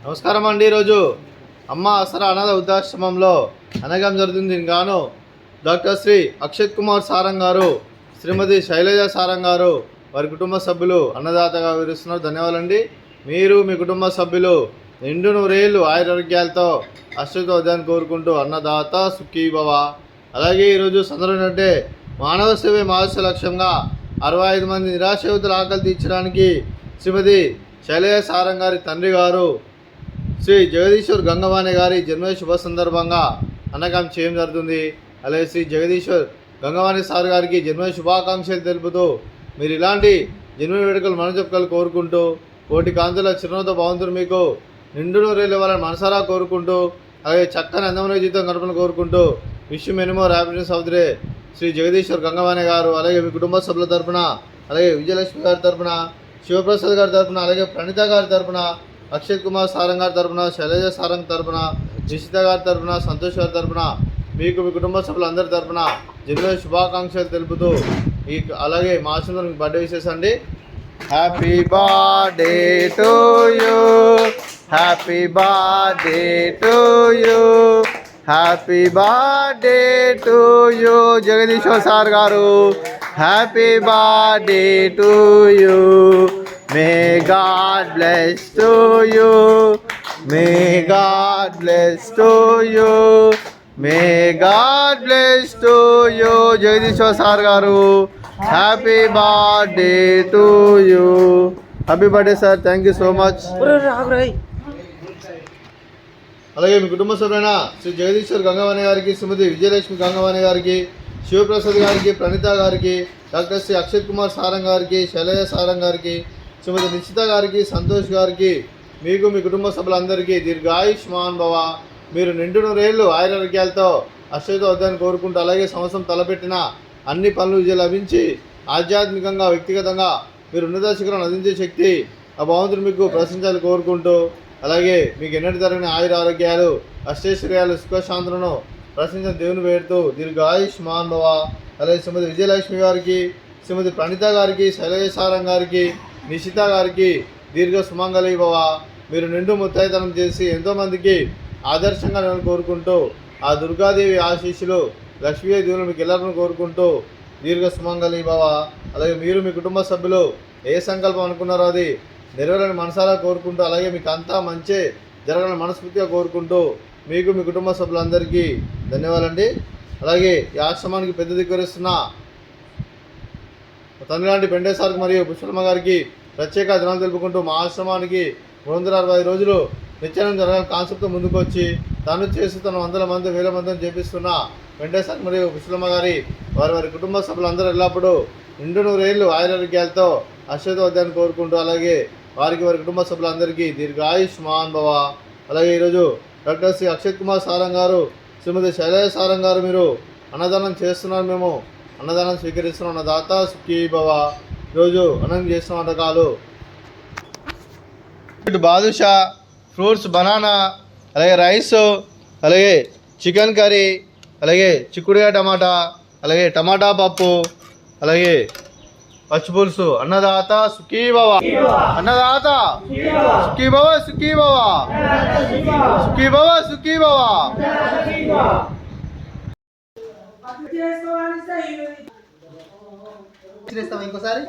నమస్కారం అండి. ఈరోజు అమ్మ ఆసరా అనాథ వృద్ధాశ్రమంలో అనగం జరుగుతుంది. దీనికి గాను డాక్టర్ శ్రీ అక్షత్ కుమార్ సారంగ్ గారు, శ్రీమతి శైలజ సారంగ్ గారు, వారి కుటుంబ సభ్యులు అన్నదాతగా వివరిస్తున్నారు. ధన్యవాదాలండి. మీరు మీ కుటుంబ సభ్యులు నిండు నూరేళ్ళు ఆయురారోగ్యాలతో అష్టోదాన్ని కోరుకుంటూ అన్నదాత సుఖీభవ. అలాగే ఈరోజు సందర్భం అంటే మానవ సేవే మహస్య లక్ష్యంగా 65 మంది నిరాశ్రయుతుల ఆకలి తీర్చడానికి శ్రీమతి శైలజ సారంగ్ గారి తండ్రి గారు శ్రీ జగదీశ్వర్ గంగవాణి గారి జన్మ శుభ సందర్భంగా అన్నదానం చేయడం జరుగుతుంది. అలాగే శ్రీ జగదీశ్వర్ గంగవాణి సార్ గారికి జన్మ శుభాకాంక్షలు తెలుపుతూ మీరు ఇలాంటి జన్మ వేడుకలు మనజొక్కలు కోరుకుంటూ కోటి కాంతుల చిరునవ్వుతో భగవంతుడు మీకు నిండు నూరేళ్ళు ఇవ్వాలని మనసారా కోరుకుంటూ అలాగే చక్కని అందమైన జీవితం గడపని కోరుకుంటూ wish many more happiness of the day Shri Jagadishwar Gangavani garu, అలాగే మీ కుటుంబ సభ్యుల తరపున, అలాగే విజయలక్ష్మి గారి తరపున, శివప్రసాద్ గారి తరపున, అలాగే ప్రణీత గారి తరపున, అక్షత్ కుమార్ సారంగ్ గారి తరపున, శైలజ సారంగ్ తరపున, నిశిత గారి తరపున, సంతోష్ గారి తరపున మీకు మీ కుటుంబ సభ్యులందరి తరపున జన్మ శుభాకాంక్షలు తెలుపుతూ అలాగే మా ఆశ్రమంలో మీకు బర్త్డే విషెస్ అండి. Happy birthday to you, happy birthday to you, happy birthday to you Jagadishwar sir garu. Happy birthday to you. May God bless to you, may God bless to you, may God bless to you Jagadishwar sir garu. Happy birthday to you. Happy birthday sir. Thank you so much. అలాగే మీ కుటుంబ సభ్యులైన శ్రీ జగదీశ్వర్ గంగవాణి గారికి, శ్రీమతి విజయలక్ష్మి గంగవాణి గారికి, శివప్రసాద్ గారికి, ప్రణీత గారికి, doctor Shri Akshat Kumar Sarang గారికి, శైలజ సారంగ్ గారికి, శ్రీమతి నిశ్చిత గారికి, సంతోష్ గారికి మీకు మీ కుటుంబ సభ్యులందరికీ దీర్ఘాయుష్మాన్ భవ. మీరు నిండు నూరేళ్ళు ఆయురారోగ్యాలతో అష్టోదాన్ని కోరుకుంటూ అలాగే సంవత్సరం తలపెట్టిన అన్ని పనులు విజయం లభించి ఆధ్యాత్మికంగా వ్యక్తిగతంగా మీరు ఉన్నత శిఖరం అందించే శక్తి ఆ భగవంతుడు మీకు ప్రశంసాలు కోరుకుంటూ అలాగే మీకు ఎన్నటి జరిగిన ఆయుర ఆరోగ్యాలు అష్టైశ్వర్యాలు సుఖశాంతులను ప్రశంస దేవుని వేడుతూ దీర్ఘాయుష్మాన్ భవ. అలాగే శ్రీమతి విజయలక్ష్మి గారికి, శ్రీమతి ప్రణీత గారికి, శైలజ సారంగ్ గారికి, నిశిత గారికి దీర్ఘ సుమంగళి భవ. మీరు నిండు ముత్తైతనం చేసి ఎంతోమందికి ఆదర్శంగా నేను కోరుకుంటూ ఆ దుర్గాదేవి ఆశీస్సులు లక్ష్మీదేవి దేవుని మీకు ಎಲ್ಲರನ್ನು కోరుకుంటూ దీర్ఘ సుమంగళి భవ. అలాగే మీరు మీ కుటుంబ సభ్యులు ఏ సంకల్పం అనుకున్నారో అది నెరవేరని మనసారా కోరుకుంటూ అలాగే మీకు అంతా మంచి జరగాలని మనస్ఫూర్తిగా కోరుకుంటూ మీకు మీ కుటుంబ సభ్యులందరికీ ధన్యవాదాలండి. అలాగే ఈ ఆశ్రమానికి పెద్ద దిక్కువరిస్తున్న తండ్రి లాంటి పెండేసార్కి మరియు పుష్పమ్మ గారికి ప్రత్యేక ధన్యవాదాలు తెలుపుకుంటూ మా ఆశ్రమానికి 360 రోజులు నిత్యానం జరగాలని కాన్సెప్ట్తో ముందుకు వచ్చి తను చేసి తను 100 మంది 1000 మందిని చేపిస్తున్న వెంకటేశ్వర మరియు పుష్పమ్మ గారి వారి కుటుంబ సభ్యులందరూ ఎల్లప్పుడూ నిండు నూరేళ్ళు ఆయురారోగ్యాలతో అష్టోదాన్ని కోరుకుంటూ అలాగే వారి కుటుంబ సభ్యులందరికీ దీర్ఘాయుష్మాన్ భవ. అలాగే ఈరోజు డాక్టర్ శ్రీ అక్షత్ కుమార్ సారంగ్ గారు, శ్రీమతి శైలజ సారంగ్ గారు మీరు అన్నదానం చేస్తున్నారు. మేము అన్నదానం స్వీకరిస్తున్నాం. అన్నదాత సుఖీ భవ. ఈరోజు అన్నం చేస్తున్న వంటకాలు బాదుషా, ఫ్రూట్స్, బనానా, అలాగే రైస్, అలాగే చికెన్ కర్రీ, అలాగే చిక్కుడుగా టమాటా, అలాగే టమాటా పప్పు, అలాగే పచ్చి పులుసు. అన్నదాత సుఖీ భవ, అన్నదాత సుఖీ భవ, సుఖీ భవ, సుఖీ భవ, సుఖీ భవ. ఇంకోసారి